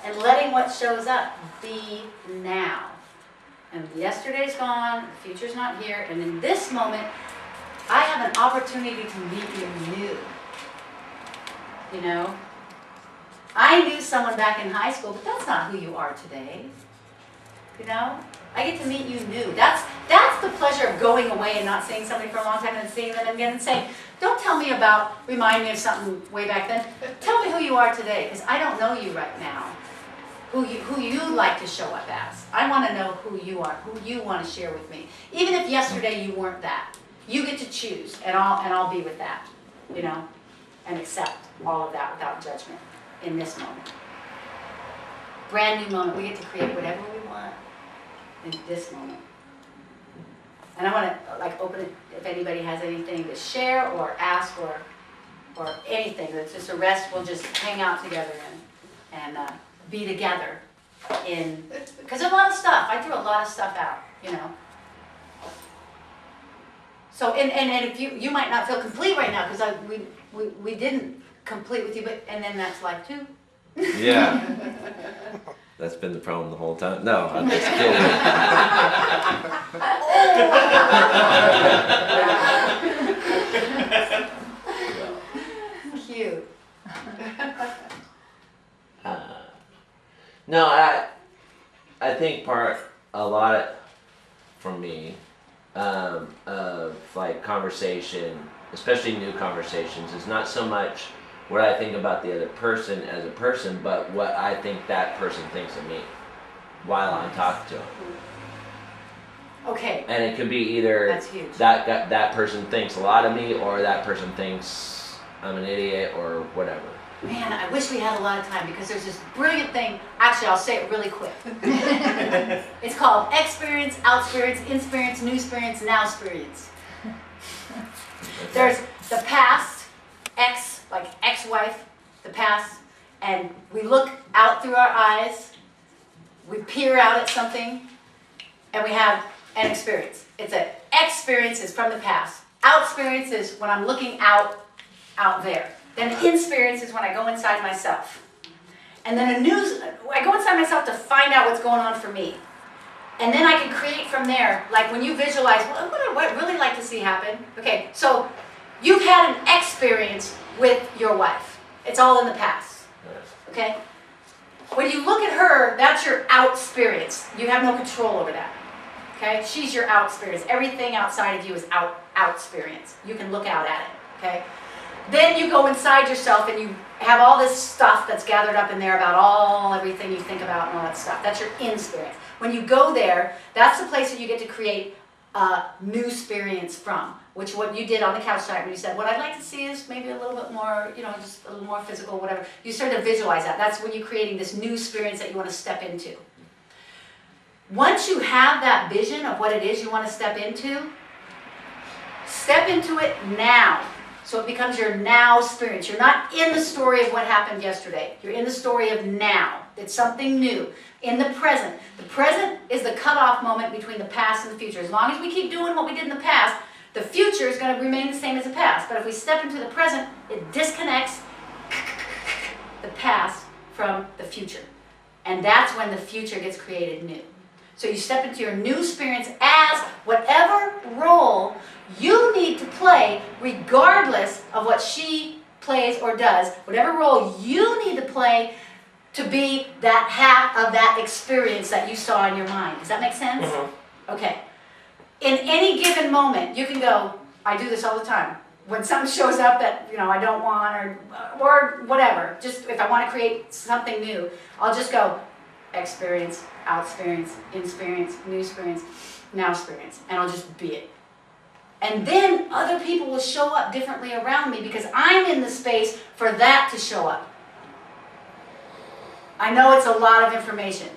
and letting what shows up be now. And yesterday's gone, the future's not here, and in this moment, I have an opportunity to meet you new. You know? I knew someone back in high school, but that's not who you are today. You know? I get to meet you new. That's the pleasure of going away and not seeing somebody for a long time and seeing them again and saying, don't tell me about, remind me of something way back then. Tell me who you are today, because I don't know you right now. Who you like to show up as. I want to know who you are, who you want to share with me. Even if yesterday you weren't that. You get to choose, and I'll be with that, you know, and accept all of that without judgment in this moment. Brand new moment. We get to create whatever we want in this moment. And I want to like open it if anybody has anything to share or ask or anything. That's just a rest. We'll just hang out together and be together because there's a lot of stuff. I threw a lot of stuff out, you know. So and if you might not feel complete right now because we didn't complete with you, but and then that's life too. Yeah. That's been the problem the whole time. No, I'm just kidding. Cute. No, I think a lot from me of like conversation, especially new conversations, is not so much what I think about the other person as a person, but what I think that person thinks of me while I'm talking to them. Okay. And it could be either That's huge. that person thinks a lot of me, or that person thinks I'm an idiot, or whatever. Man, I wish we had a lot of time because there's this brilliant thing. Actually, I'll say it really quick. It's called experience, outsperience, insperience, new experience, now experience. Okay. There's the past, like ex-wife, the past, and we look out through our eyes, we peer out at something, and we have an experience. It's an experience is from the past. Outsperience is when I'm looking out there. Then insperience is when I go inside myself. And then I go inside myself to find out what's going on for me. And then I can create from there, like when you visualize, what would I really like to see happen? Okay, so you've had an experience with your wife. It's all in the past, okay? When you look at her, that's your out experience. You have no control over that, okay? She's your out experience. Everything outside of you is out experience. You can look out at it, okay? Then you go inside yourself and you have all this stuff that's gathered up in there about everything you think about and all that stuff. That's your in-experience. When you go there, that's the place that you get to create a new experience from, which what you did on the couch tonight when you said, what I'd like to see is maybe a little bit more, you know, just a little more physical, whatever. You start to visualize that. That's when you're creating this new experience that you want to step into. Once you have that vision of what it is you want to step into it now. So it becomes your now experience. You're not in the story of what happened yesterday. You're in the story of now. It's something new. In the present. The present is the cutoff moment between the past and the future. As long as we keep doing what we did in the past, the future is going to remain the same as the past. But if we step into the present, it disconnects the past from the future. And that's when the future gets created new. So you step into your new experience as whatever role you need to play, regardless of what she plays or does, whatever role you need to play to be that half of that experience that you saw in your mind. Does that make sense? Mm-hmm. Okay. In any given moment, you can go, I do this all the time. When something shows up that, you know, I don't want or whatever, just if I want to create something new, I'll just go experience, out experience, in-experience, new experience, now experience, and I'll just be it. And then other people will show up differently around me because I'm in the space for that to show up. I know it's a lot of information,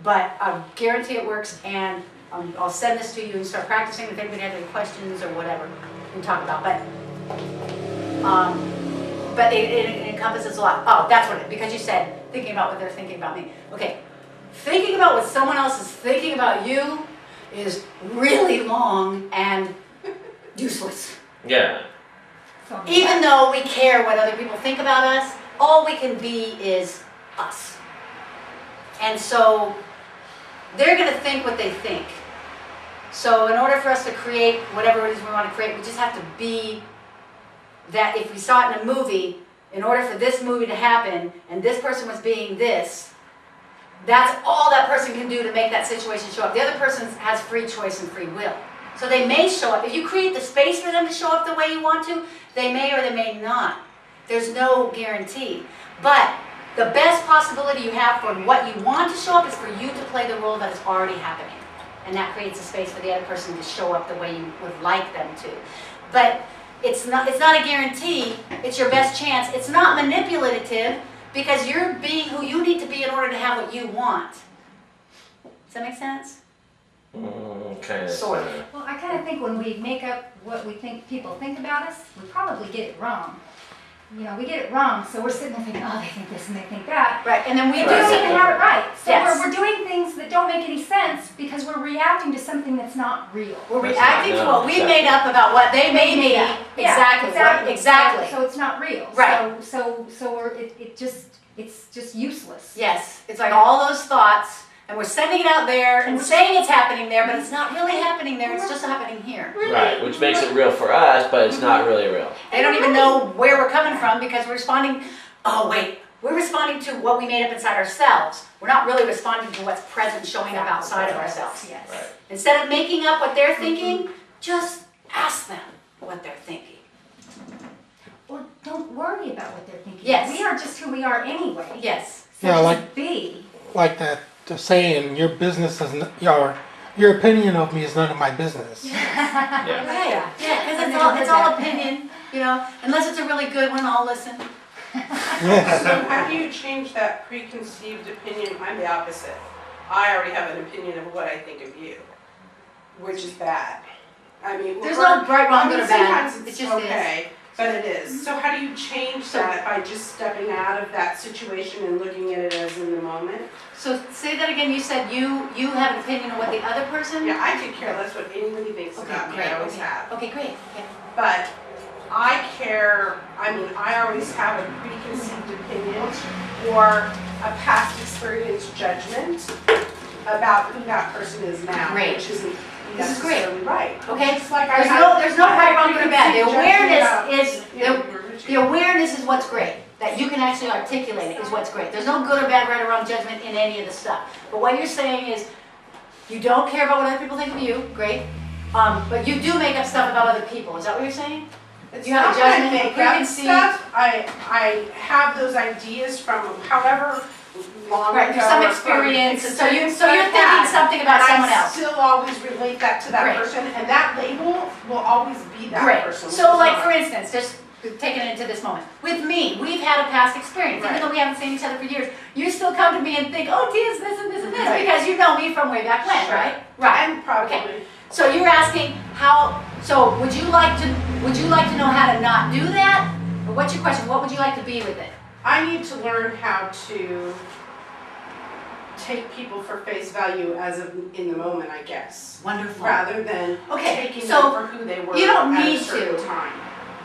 but I guarantee it works, and I'll send this to you and start practicing if anybody has any questions or whatever we can talk about. But it encompasses a lot. Oh, that's what because you said thinking about what they're thinking about me. Okay, thinking about what someone else is thinking about you is really long and useless. Yeah. Even though we care what other people think about us, all we can be is us. And so they're going to think what they think. So in order for us to create whatever it is we want to create, we just have to be that. If we saw it in a movie, in order for this movie to happen, and this person was being this, that's all that person can do to make that situation show up. The other person has free choice and free will. So they may show up. If you create the space for them to show up the way you want to, they may or they may not. There's no guarantee. But the best possibility you have for what you want to show up is for you to play the role that is already happening. And that creates a space for the other person to show up the way you would like them to. But it's not a guarantee. It's your best chance. It's not manipulative because you're being who you need to be in order to have what you want. Does that make sense? Kind of. Sort of. Well, I kind of think when we make up what we think people think about us, we probably get it wrong. You know, we get it wrong, so we're sitting there thinking, oh, they think this and they think that. Right, and then we We do don't something. even have it right. So Yes. we're doing things that don't make any sense because we're reacting to something that's not real. We're That's reacting not to what we known. made up about what they may be. Yeah, Exactly, right, exactly. So it's not real. Right. So it's just useless. Yes, it's like all those thoughts, and we're sending it out there and saying it's happening there, but it's not really happening there, it's just happening here. Right, which makes it real for us, but it's not really real. They don't even know where we're coming from because we're responding, oh wait, we're responding to what we made up inside ourselves. We're not really responding to what's present showing up outside of ourselves. Yes. Right. Instead of making up what they're thinking, just ask them what they're thinking. Or don't worry about what they're thinking. Yes. We are just who we are anyway. Yes. So Yeah, just like- be. Like that saying, your business is your opinion of me is none of my business. Yeah. Right, yeah, because it's all opinion, you know, unless it's a really good one, I'll listen. So how do you change that preconceived opinion? I'm the opposite. I already have an opinion of what I think of you, which is bad. I mean, There's no right, wrong, good, or bad. Sometimes It it's just is. okay, but it is. So how do you change that by just stepping out of that situation and looking at it as in the moment? So say that again, you said you have an opinion of what the other person? Yeah, I could care less what anybody thinks Okay, about me. great, I always okay. have. Okay, great, okay. But I care, I always have a preconceived opinion or a past experience judgment about who that person is now, Great. which isn't This is great. necessarily right. Okay, Just like there's no right, wrong, good, or bad. The preconceived judgment about- awareness the awareness is what's great. That you can actually articulate it is what's great. There's no good or bad, right or wrong judgment in any of the stuff. But what you're saying is, you don't care about what other people think of you, great. But you do make up stuff about other people. Is that what you're saying? It's You have a not that I judgment, make up preconceived- stuff. I have those ideas from however long Right, ago. there's some or from experience, and so you're experience I've thinking had. something about And someone I else. still always relate that to that Great. person, and that label will always be that Great. person. So which is like not- for instance, just taking it into this moment. With me, we've had a past experience. Even Right. though we haven't seen each other for years, you still come to me and think, oh, Tia's this and this and this, Right. because you know me from way back when, Sure. right? Right. And probably. Okay. So you're asking so would you like to know how to not do that? Or what's your question? What would you like to be with it? I need to learn how to take people for face value as of in the moment, I guess, Wonderful. rather than Okay, taking so them for who they were you don't at need a certain to. time.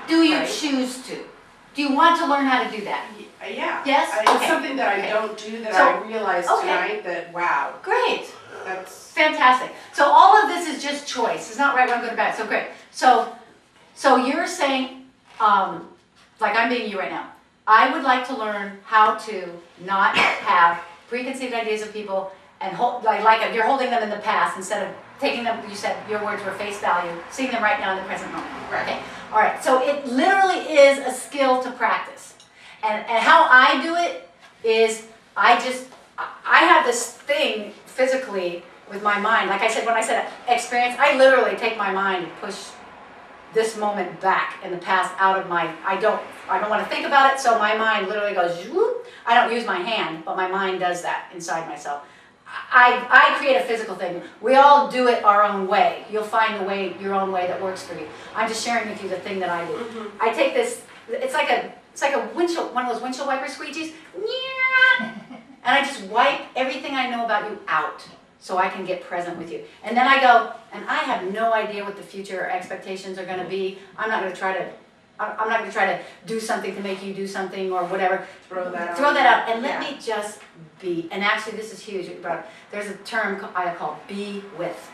Do you Right. choose to? Do you want to learn how to do that? Yeah. Yes? It's Okay. something that I Okay. don't do that So- I realized okay. tonight that, wow, Great. that's, Fantastic. So all of this is just choice. It's not right, wrong, good, or bad. So great. So you're saying, like I'm being you right now. I would like to learn how to not have preconceived ideas of people and like if you're holding them in the past instead of taking them. You said your words were face value, seeing them right now in the present moment. Right. Okay. All right. So it literally is a skill to practice, and how I do it is I have this thing physically with my mind. Like I said, when I said experience, I literally take my mind and push this moment back in the past out of my, I don't want to think about it, so my mind literally goes, whoop. I don't use my hand, but my mind does that inside myself. I create a physical thing. We all do it our own way. You'll find your own way that works for you. I'm just sharing with you the thing that I do. Mm-hmm. I take this, it's like a windshield, one of those windshield wiper squeegees, and I just wipe everything I know about you out so I can get present with you. And then I go, and I have no idea what the future expectations are going to be. I'm not going to try to I'm not gonna try to do something to make you do something or whatever. Throw that Throw out. that out and let Yeah. me just be. And actually, this is huge. There's a term I call be with.